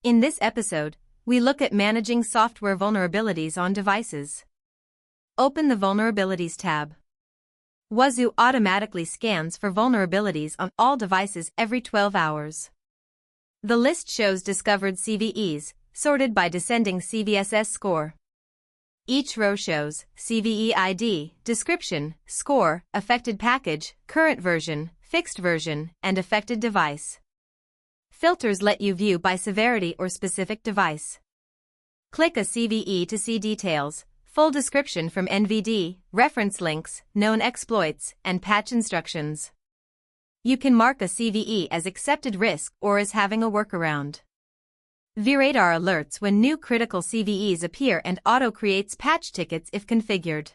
In this episode, we look at managing software vulnerabilities on devices. Open the Vulnerabilities tab. Wazuh automatically scans for vulnerabilities on all devices every 12 hours. The list shows discovered CVEs, sorted by descending CVSS score. Each row shows CVE ID, description, score, affected package, current version, fixed version, and affected device. Filters let you view by severity or specific device. Click a CVE to see details, full description from NVD, reference links, known exploits, and patch instructions. You can mark a CVE as accepted risk or as having a workaround. VRadar alerts when new critical CVEs appear and auto-creates patch tickets if configured.